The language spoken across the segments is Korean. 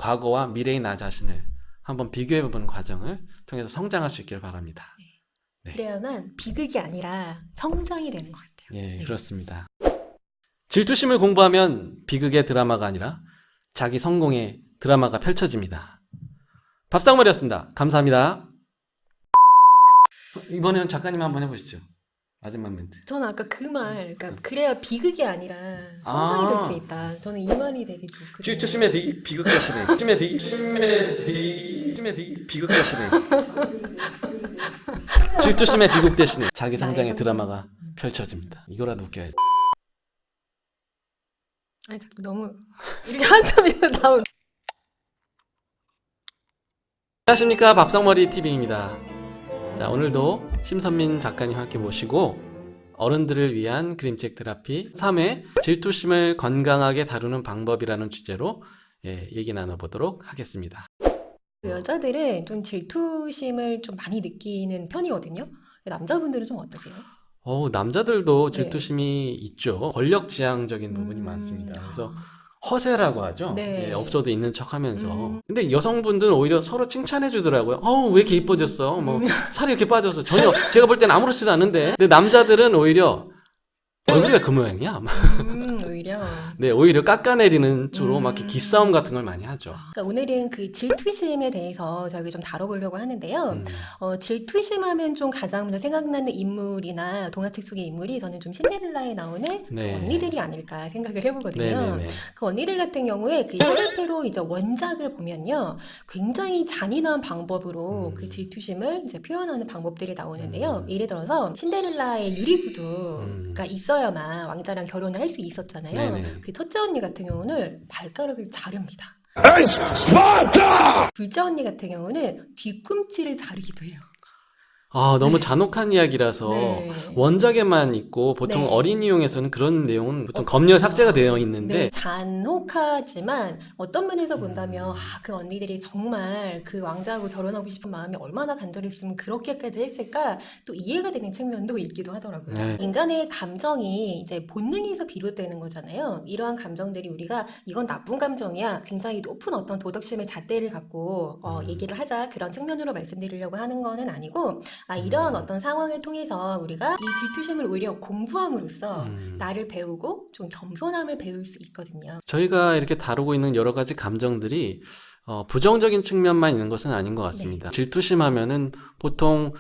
과거와 미래의 나 자신을 한번 비교해보는 과정을 통해서 성장할 수 있길 바랍니다. 네. 그래야만 비극이 아니라 성장이 되는 것 같아요. 예, 네. 그렇습니다. 질투심을 공부하면 비극의 드라마가 아니라 자기 성공의 드라마가 펼쳐집니다. 밥상머리였습니다. 감사합니다. 이번에는 작가님 한번 해보시죠. 마지막 멘트. 저는 아까 그 말, 그러니까 그래야 비극이 아니라 성장이 될 수 있다. 저는 이 말이 되게 좋거든요. 질투심의 비극 대신에 비극 대신에 질투심의 비극 대신에 자기 성장의 드라마가 펼쳐집니다. 이거라도 웃겨야지. 아니 자꾸 너무 이렇게 한참에서 나온. 안녕하십니까, 밥상머리 TV입니다. 자, 오늘도 심선민 작가님 함께 모시고 어른들을 위한 그림책 테라피 3회 질투심을 건강하게 다루는 방법이라는 주제로 얘기 나눠보도록 하겠습니다. 여자들은 좀 질투심을 좀 많이 느끼는 편이거든요. 남자분들은 좀 어떠세요? 남자들도 질투심이 있죠. 권력지향적인 부분이 많습니다. 그래서 허세라고 하죠. 네. 없어도 있는 척 하면서. 근데 여성분들은 오히려 서로 칭찬해 주더라고요. 왜 이렇게 이뻐졌어? 살이 이렇게 빠져서. 전혀, 제가 볼 때는 아무렇지도 않은데. 근데 남자들은 오히려, 얼굴이 그 모양이야? 오히려. 네, 오히려 깎아내리는 쪽으로 막 이렇게 기싸움 같은 걸 많이 하죠. 그러니까 오늘은 그 질투심에 대해서 저희 좀 다뤄보려고 하는데요. 질투심하면 좀 가장 먼저 생각나는 인물이나 동화책 속의 인물이 저는 좀 신데렐라에 나오는 그 언니들이 아닐까 생각을 해보거든요. 네네네. 그 언니들 같은 경우에 그 샤를페로 이제 원작을 보면요, 굉장히 잔인한 방법으로 그 질투심을 이제 표현하는 방법들이 나오는데요. 예를 들어서 신데렐라의 유리구두가 있어야만 왕자랑 결혼을 할 수 있었잖아요. 네네. 그 첫째 언니 같은 경우는 발가락을 자릅니다. 스파르타! 둘째 언니 같은 경우는 뒤꿈치를 자르기도 해요. 너무 잔혹한 이야기라서 네. 원작에만 있고 보통 네. 어린이용에서는 그런 내용은 보통 검열 삭제가 되어 있는데 네, 잔혹하지만 어떤 면에서 본다면 그 언니들이 정말 그 왕자하고 결혼하고 싶은 마음이 얼마나 간절했으면 그렇게까지 했을까 또 이해가 되는 측면도 있기도 하더라고요. 네. 인간의 감정이 이제 본능에서 비롯되는 거잖아요. 이러한 감정들이 우리가 이건 나쁜 감정이야, 굉장히 높은 어떤 도덕심의 잣대를 갖고 얘기를 하자, 그런 측면으로 말씀드리려고 하는 거는 아니고, 이러한 어떤 상황을 통해서 우리가 이 질투심을 오히려 공부함으로써 나를 배우고 좀 겸손함을 배울 수 있거든요. 저희가 이렇게 다루고 있는 여러 가지 감정들이 부정적인 측면만 있는 것은 아닌 것 같습니다. 질투심 하면은 보통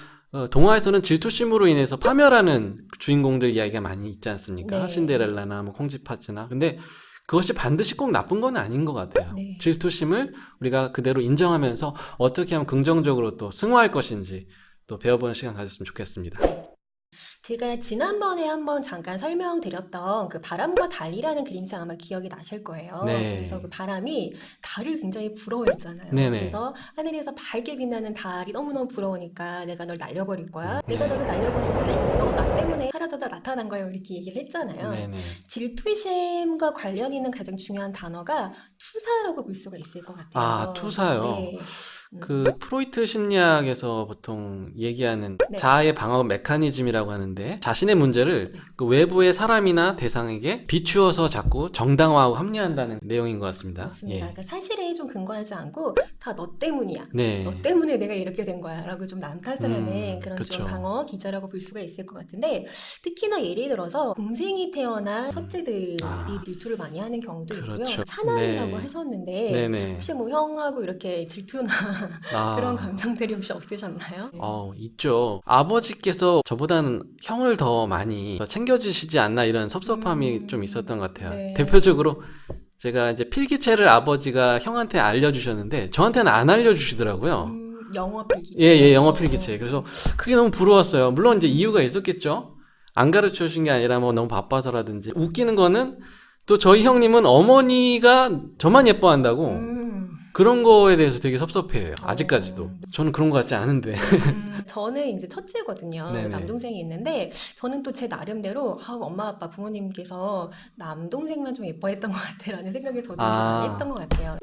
동화에서는 질투심으로 인해서 파멸하는 주인공들 이야기가 많이 있지 않습니까? 네. 신데렐라나 콩쥐팥이나. 근데 그것이 반드시 꼭 나쁜 건 아닌 것 같아요. 네. 질투심을 우리가 그대로 인정하면서 어떻게 하면 긍정적으로 또 승화할 것인지 또 배워보는 시간 가졌으면 좋겠습니다. 제가 지난번에 한번 잠깐 설명드렸던 그 바람과 달이라는 그림책 아마 기억이 나실 거예요. 네. 그래서 그 바람이 달을 굉장히 부러워했잖아요. 네네. 그래서 하늘에서 밝게 빛나는 달이 너무너무 부러우니까 내가 널 날려버릴 거야. 내가 너를 날려버렸지? 너 나 때문에 사라져다 나타난 거야. 이렇게 얘기를 했잖아요. 네네. 질투심과 관련 있는 가장 중요한 단어가 투사라고 볼 수가 있을 것 같아요. 투사요? 네. 그 프로이트 심리학에서 보통 얘기하는 네. 자아의 방어 메커니즘이라고 하는데, 자신의 문제를 그 외부의 사람이나 대상에게 비추어서 자꾸 정당화하고 합리화한다는 내용인 것 같습니다. 맞습니다. 그러니까 사실에 좀 근거하지 않고 다 너 때문이야. 네. 너 때문에 내가 이렇게 된 거야 라고 좀 남 탓을 하는 그런 그쵸. 좀 방어 기자라고 볼 수가 있을 것 같은데, 특히나 예를 들어서 동생이 태어난 첫째들이 질투를 많이 하는 경우도 있고요. 그렇죠. 차남이라고 네. 하셨는데 네네. 혹시 뭐 형하고 이렇게 질투나 그런 감정들이 혹시 없으셨나요? 있죠. 아버지께서 저보다는 형을 더 많이 챙겨주시지 않나, 이런 섭섭함이 좀 있었던 것 같아요. 네. 대표적으로 제가 이제 필기체를 아버지가 형한테 알려주셨는데 저한테는 안 알려주시더라고요. 영어 필기. 예, 영어 필기체. 그래서 그게 너무 부러웠어요. 물론 이제 이유가 있었겠죠. 안 가르쳐 주신 게 아니라 뭐 너무 바빠서라든지. 웃기는 거는 또 저희 형님은 어머니가 저만 예뻐한다고 그런 거에 대해서 되게 섭섭해요. 아직까지도. 저는 그런 거 같지 않은데. 저는 이제 첫째거든요. 네네. 남동생이 있는데 저는 또 제 나름대로 엄마 아빠 부모님께서 남동생만 좀 예뻐했던 것 같아라는 생각을 저도 이제 많이 했던 것 같아요.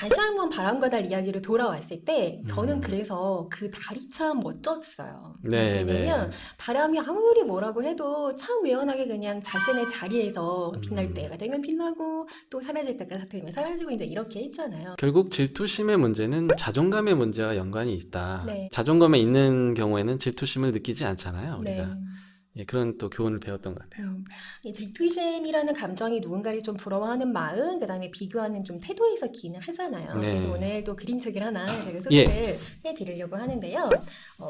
다시 한번 바람과 달 이야기로 돌아왔을 때 저는 음. 그래서 그 달이 참 멋졌어요. 네, 왜냐면 네. 바람이 아무리 뭐라고 해도 참 외연하게 그냥 자신의 자리에서 빛날 음. 때가 되면 빛나고 또 사라질 때가 되면 사라지고 이제 이렇게 했잖아요. 결국 질투심의 문제는 자존감의 문제와 연관이 있다. 네. 자존감에 있는 경우에는 질투심을 느끼지 않잖아요, 우리가. 네. 예, 그런 또 교훈을 배웠던 것 같아요. 이 질투심이라는 감정이 누군가를 좀 부러워하는 마음, 그다음에 비교하는 좀 태도에서 기인하잖아요. 네. 그래서 오늘 또 그림책을 하나 제가 예. 소개를 해드리려고 하는데요.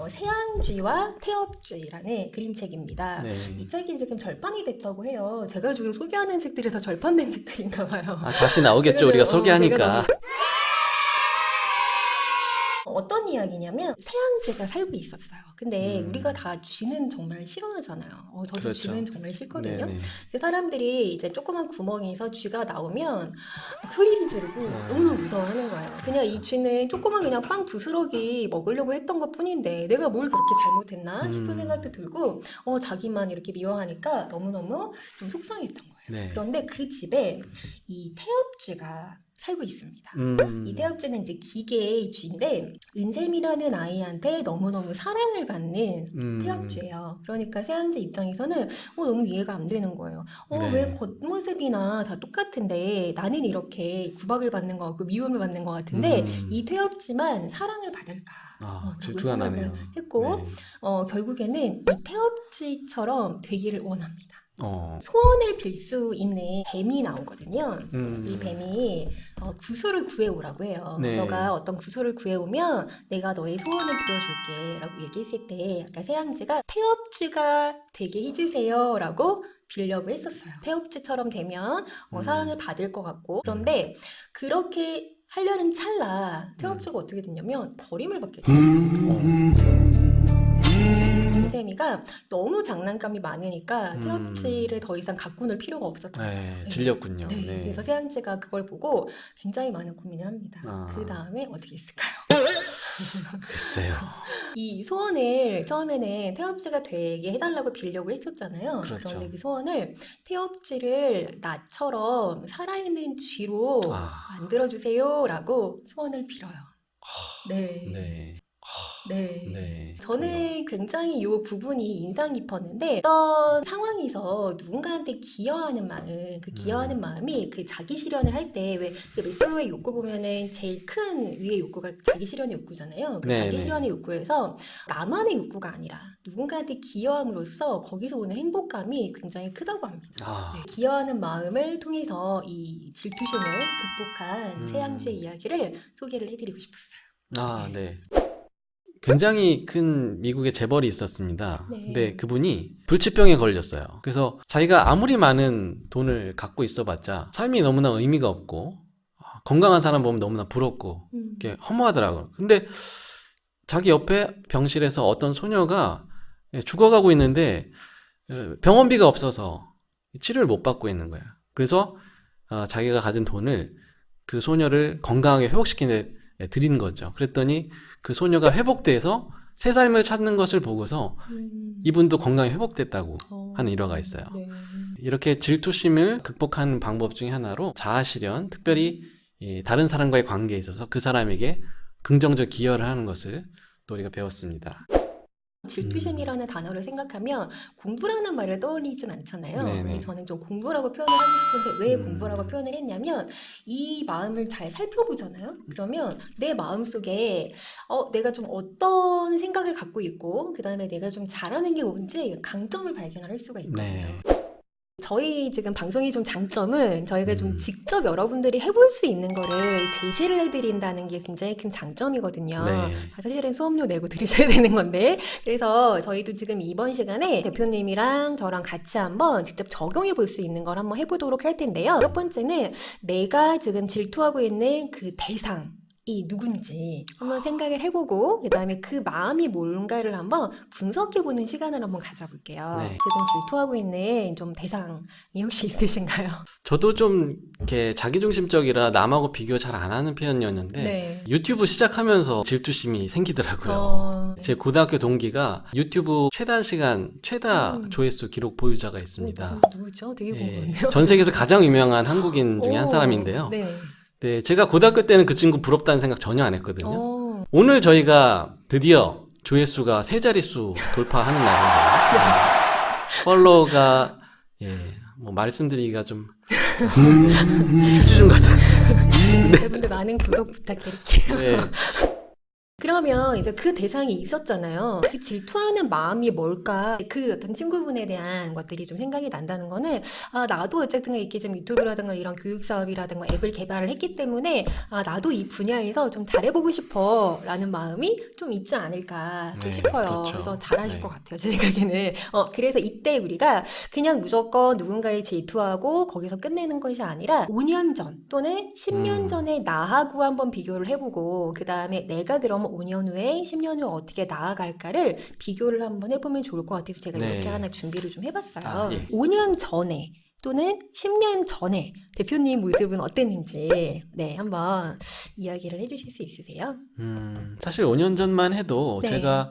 세양쥐와 태엽쥐라는 그림책입니다. 네. 이 책이 지금 절판이 됐다고 해요. 제가 지금 소개하는 책들에서 절판된 책들인가 봐요. 아, 다시 나오겠죠, 우리가 제가 소개하니까. 어떤 이야기냐면 새앙쥐가 살고 있었어요. 근데 음. 우리가 다 쥐는 정말 싫어하잖아요. 저도 그렇죠. 쥐는 정말 싫거든요. 네네. 그 사람들이 이제 조그만 구멍에서 쥐가 나오면 막 소리를 지르고 네. 너무너무 무서워하는 거예요. 그냥 이 쥐는 조그만 그냥 빵 부스러기 먹으려고 했던 것 뿐인데 내가 뭘 그렇게 잘못했나 싶은 생각도 들고 자기만 이렇게 미워하니까 너무너무 좀 속상했던 거예요. 네. 그런데 그 집에 이 태엽쥐가 살고 있습니다. 이 태엽쥐는 이제 기계의 쥐인데 은샘이라는 아이한테 너무너무 사랑을 받는 태엽쥐예요. 그러니까 새앙쥐 입장에서는 너무 이해가 안 되는 거예요. 네. 왜 겉모습이나 다 똑같은데 나는 이렇게 구박을 받는 것 같고 미움을 받는 것 같은데 이 태엽쥐만 사랑을 받을까? 아, 라고 질투가 생각을 나네요. 했고 네. 결국에는 이 태엽쥐처럼 되기를 원합니다. 어. 소원을 빌 수 있는 뱀이 나오거든요. 음. 이 뱀이 구슬을 구해오라고 해요. 네. 너가 어떤 구슬을 구해오면 내가 너의 소원을 들어줄게 라고 얘기했을 때 아까 새앙쥐가 태엽쥐가 되게 해주세요 라고 빌려고 했었어요. 태엽쥐처럼 되면 사랑을 받을 것 같고 그런데 그렇게 하려는 찰나 태엽쥐가 어떻게 됐냐면 버림을 받게 됐어요. 은샘이가 너무 장난감이 많으니까 태엽쥐를 더 이상 갖고 놀 필요가 없었죠. 네, 질렸군요. 네. 네. 그래서 새앙쥐가 그걸 보고 굉장히 많은 고민을 합니다. 아. 그 다음에 어떻게 했을까요? 글쎄요. 이 소원을 처음에는 태엽쥐가 되게 해달라고 빌려고 했었잖아요. 그렇죠. 그런데 그 소원을 태엽쥐를 나처럼 살아있는 쥐로 만들어주세요 라고 소원을 빌어요. 네. 네. 네. 네. 저는 굉장히 이 부분이 인상 깊었는데 어떤 상황에서 누군가한테 기여하는 마음, 그 기여하는 마음이 그 자기 실현을 할 때 왜 그 메슬로의 욕구 보면은 제일 큰 위의 욕구가 자기 실현의 욕구잖아요. 그 네, 자기 네. 실현의 욕구에서 나만의 욕구가 아니라 누군가한테 기여함으로써 거기서 오는 행복감이 굉장히 크다고 합니다. 아. 네, 기여하는 마음을 통해서 이 질투심을 극복한 새앙쥐의 이야기를 소개를 해드리고 싶었어요. 아, 네. 굉장히 큰 미국의 재벌이 있었습니다. 네. 근데 그분이 불치병에 걸렸어요. 그래서 자기가 아무리 많은 돈을 갖고 있어봤자 삶이 너무나 의미가 없고 건강한 사람 보면 너무나 부럽고 이렇게 허무하더라고요. 근데 자기 옆에 병실에서 어떤 소녀가 죽어가고 있는데 병원비가 없어서 치료를 못 받고 있는 거예요. 그래서 자기가 가진 돈을 그 소녀를 건강하게 회복시키는 데 드린 거죠. 그랬더니 그 소녀가 회복돼서 새 삶을 찾는 것을 보고서 이분도 건강이 회복됐다고 하는 일화가 있어요. 네. 이렇게 질투심을 극복하는 방법 중에 하나로 자아실현, 특별히 이 다른 사람과의 관계에 있어서 그 사람에게 긍정적 기여를 하는 것을 또 우리가 배웠습니다. 질투심이라는 단어를 생각하면 공부라는 말을 떠올리진 않잖아요. 네네. 근데 저는 좀 공부라고 표현을 하고 싶은데 왜 공부라고 표현을 했냐면 이 마음을 잘 살펴보잖아요. 그러면 내 마음속에 내가 좀 어떤 생각을 갖고 있고 그 다음에 내가 좀 잘하는 게 뭔지 강점을 발견할 수가 있거든요. 네. 저희 지금 방송의 좀 장점은 저희가 좀 직접 여러분들이 해볼 수 있는 거를 제시를 해드린다는 게 굉장히 큰 장점이거든요. 네. 사실은 수업료 내고 들으셔야 되는 건데 그래서 저희도 지금 이번 시간에 대표님이랑 저랑 같이 한번 직접 적용해 볼 수 있는 걸 한번 해보도록 할 텐데요. 첫 번째는 내가 지금 질투하고 있는 그 대상 이 누군지 한번 생각을 해보고 그 다음에 그 마음이 뭔가를 한번 분석해보는 시간을 한번 가져볼게요. 네. 지금 질투하고 있는 좀 대상이 혹시 있으신가요? 저도 좀 이렇게 자기중심적이라 남하고 비교 잘 안 하는 편이었는데 네. 유튜브 시작하면서 질투심이 생기더라고요. 제 고등학교 동기가 유튜브 최단 시간, 최다 조회수 기록 보유자가 있습니다. 누구죠? 되게 예, 궁금한데요. 전 세계에서 가장 유명한 한국인 중에 한 오, 사람인데요. 네. 네, 제가 고등학교 때는 그 친구 부럽다는 생각 전혀 안 했거든요. 어, 오늘 저희가 드디어 조회수가 세 자릿수 돌파하는 날인데요. 팔로워가 뭐 말씀드리기가 좀 입주중 같은. 여러분들 많은 구독 부탁드릴게요. 네. 그러면 이제 그 대상이 있었잖아요. 그 질투하는 마음이 뭘까? 그 어떤 친구분에 대한 것들이 좀 생각이 난다는 거는, 아, 나도 어쨌든 이렇게 좀 유튜브라든가 이런 교육 사업이라든가 앱을 개발을 했기 때문에, 아, 나도 이 분야에서 좀 잘해보고 싶어 라는 마음이 좀 있지 않을까 좀 네, 싶어요. 그렇죠. 그래서 잘하실 네. 것 같아요, 제 생각에는. 그래서 이때 우리가 그냥 무조건 누군가를 질투하고 거기서 끝내는 것이 아니라 5년 전 또는 10년 전에 나하고 한번 비교를 해보고, 그 다음에 내가 그러면 5년 후에 10년 후 어떻게 나아갈까를 비교를 한번 해보면 좋을 것 같아서 제가 네. 이렇게 하나 준비를 좀 해봤어요. 아, 예. 5년 전에 또는 10년 전에 대표님 모습은 어땠는지 한번 이야기를 해주실 수 있으세요? 사실 5년 전만 해도 네. 제가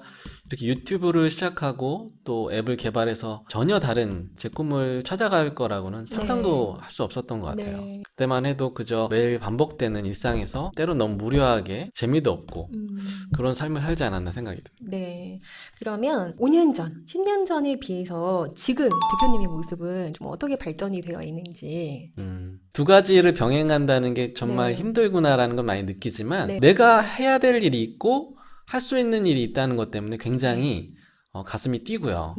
이렇게 유튜브를 시작하고 또 앱을 개발해서 전혀 다른 제 꿈을 찾아갈 거라고는 상상도 할 수 없었던 것 같아요. 네. 그때만 해도 그저 매일 반복되는 일상에서 때론 너무 무료하게 재미도 없고 그런 삶을 살지 않았나 생각이 듭니다. 네. 그러면 5년 전, 10년 전에 비해서 지금 대표님의 모습은 좀 어떻게 발전이 되어 있는지. 두 가지를 병행한다는 게 정말 네. 힘들구나라는 건 많이 느끼지만 네. 내가 해야 될 일이 있고 할 수 있는 일이 있다는 것 때문에 굉장히 가슴이 뛰고요.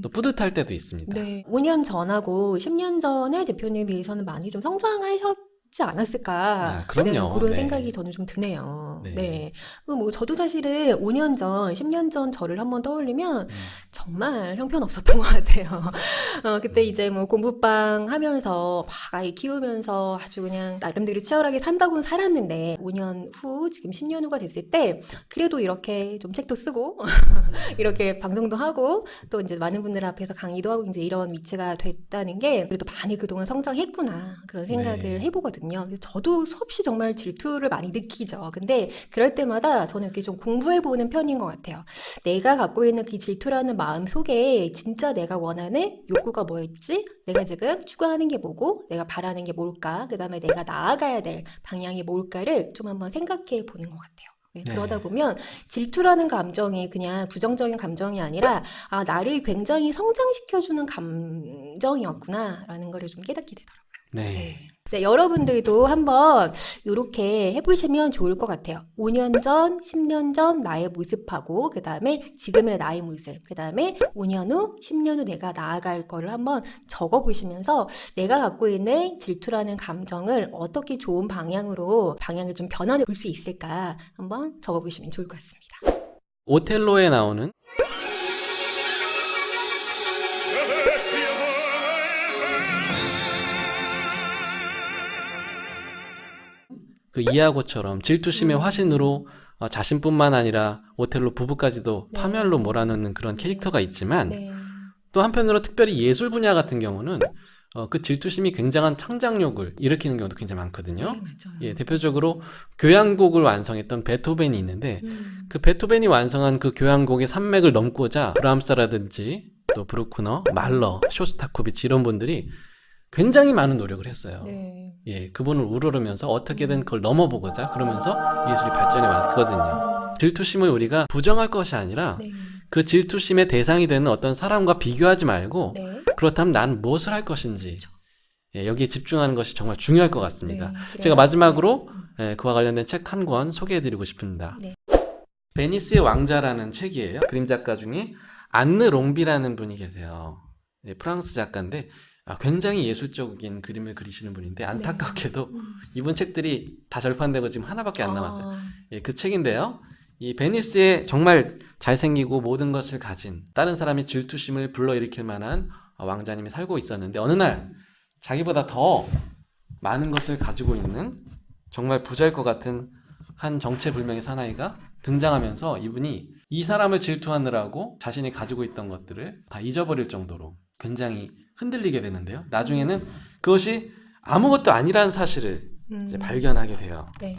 또 뿌듯할 때도 있습니다. 네. 5년 전하고 10년 전에 대표님에 비해서는 많이 좀 성장하셨지 않았을까. 아, 그럼요. 그런 네. 생각이 저는 좀 드네요. 네. 네. 뭐 저도 사실은 5년 전, 10년 전 저를 한번 떠올리면 정말 형편없었던 것 같아요. 그때 이제 뭐 공부방 하면서 막 아이 키우면서 아주 그냥 나름대로 치열하게 산다고는 살았는데 5년 후, 지금 10년 후가 됐을 때 그래도 이렇게 좀 책도 쓰고 이렇게 방송도 하고 또 이제 많은 분들 앞에서 강의도 하고 이제 이런 위치가 됐다는 게 그래도 많이 그동안 성장했구나 그런 생각을 네. 해보거든요. 그래서 저도 수없이 정말 질투를 많이 느끼죠. 근데 그럴 때마다 저는 이렇게 좀 공부해보는 편인 것 같아요. 내가 갖고 있는 그 질투라는 마음 속에 진짜 내가 원하는 욕구가 뭐였지? 내가 지금 추구하는 게 뭐고 내가 바라는 게 뭘까? 그 다음에 내가 나아가야 될 방향이 뭘까를 좀 한번 생각해 보는 것 같아요. 네. 그러다 보면 질투라는 감정이 그냥 부정적인 감정이 아니라 아, 나를 굉장히 성장시켜주는 감정이었구나라는 거를 좀 깨닫게 되더라고요. 네. 네, 여러분들도 한번 이렇게 해보시면 좋을 것 같아요. 5년 전, 10년 전 나의 모습하고 그 다음에 지금의 나의 모습, 그 다음에 5년 후, 10년 후 내가 나아갈 거를 한번 적어보시면서 내가 갖고 있는 질투라는 감정을 어떻게 좋은 방향으로 방향을 좀 변환해 볼 수 있을까 한번 적어보시면 좋을 것 같습니다. 오텔로에 나오는 그 이하고처럼 질투심의 화신으로 자신뿐만 아니라 오텔로 부부까지도 네. 파멸로 몰아넣는 그런 캐릭터가 있지만 네. 또 한편으로 특별히 예술 분야 같은 경우는 그 질투심이 굉장한 창작력을 일으키는 경우도 굉장히 많거든요. 네, 맞아요. 예, 대표적으로 교향곡을 완성했던 베토벤이 있는데 그 베토벤이 완성한 그 교향곡의 산맥을 넘고자 브람스라든지 또 브루크너, 말러, 쇼스타코비치 이런 분들이 굉장히 많은 노력을 했어요. 네. 예, 그분을 우러르면서 어떻게든 그걸 넘어보고자 그러면서 예술이 발전해 왔거든요. 질투심을 우리가 부정할 것이 아니라 네. 그 질투심의 대상이 되는 어떤 사람과 비교하지 말고 네. 그렇다면 난 무엇을 할 것인지 예, 여기에 집중하는 것이 정말 중요할 것 같습니다. 네, 제가 그래요. 마지막으로 그와 관련된 책 한 권 소개해드리고 싶습니다. 네. 베니스의 왕자라는 책이에요. 그림 작가 중에 안느 롱비라는 분이 계세요. 예, 프랑스 작가인데 굉장히 예술적인 그림을 그리시는 분인데 안타깝게도 이분 책들이 다 절판되고 지금 하나밖에 안 남았어요. 예, 그 책인데요. 이 베니스에 정말 잘생기고 모든 것을 가진 다른 사람의 질투심을 불러일으킬 만한 왕자님이 살고 있었는데 어느 날 자기보다 더 많은 것을 가지고 있는 정말 부자일 것 같은 한 정체불명의 사나이가 등장하면서 이분이 이 사람을 질투하느라고 자신이 가지고 있던 것들을 다 잊어버릴 정도로 굉장히 흔들리게 되는데요. 나중에는 그것이 아무것도 아니라는 사실을 이제 발견하게 돼요. 네.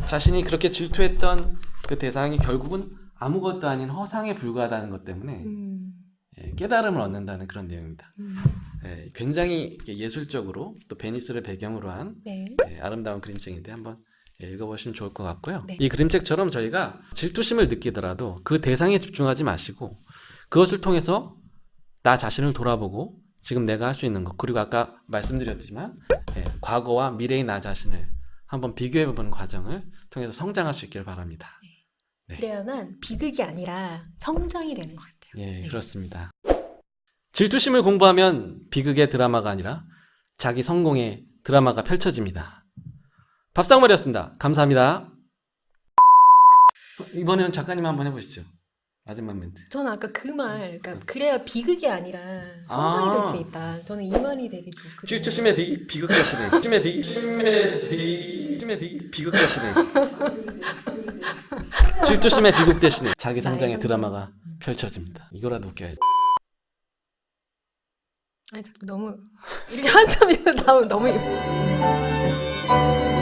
자신이 그렇게 질투했던 그 대상이 결국은 아무것도 아닌 허상에 불과하다는 것 때문에 깨달음을 얻는다는 그런 내용입니다. 굉장히 이렇게 예술적으로 또 베니스를 배경으로 한 네. 아름다운 그림책인데 한번 읽어보시면 좋을 것 같고요. 네. 이 그림책처럼 저희가 질투심을 느끼더라도 그 대상에 집중하지 마시고 그것을 통해서 나 자신을 돌아보고 지금 내가 할 수 있는 것, 그리고 아까 말씀드렸지만 과거와 미래의 나 자신을 한번 비교해보는 과정을 통해서 성장할 수 있길 바랍니다. 네. 그래야만 비극이 아니라 성장이 되는 것 같아요. 예, 네. 그렇습니다. 질투심을 공부하면 비극의 드라마가 아니라 자기 성공의 드라마가 펼쳐집니다. 밥상머리였습니다. 감사합니다. 이번에는 작가님 한번 해보시죠. 마지막 멘트. 저는 아까 그 말, 그러니까 그래야 비극이 아니라 성장이 될 수 있다. 저는 이 말이 되게 좋거든요. 질투심의 비극 대신에 비극 대신에 질투심의 비극 대신에 자기 성장의 드라마가 펼쳐집니다. 이거라도 웃겨야지. 아니, 자꾸 너무 이렇게 한참에서 나오면 너무 예뻐.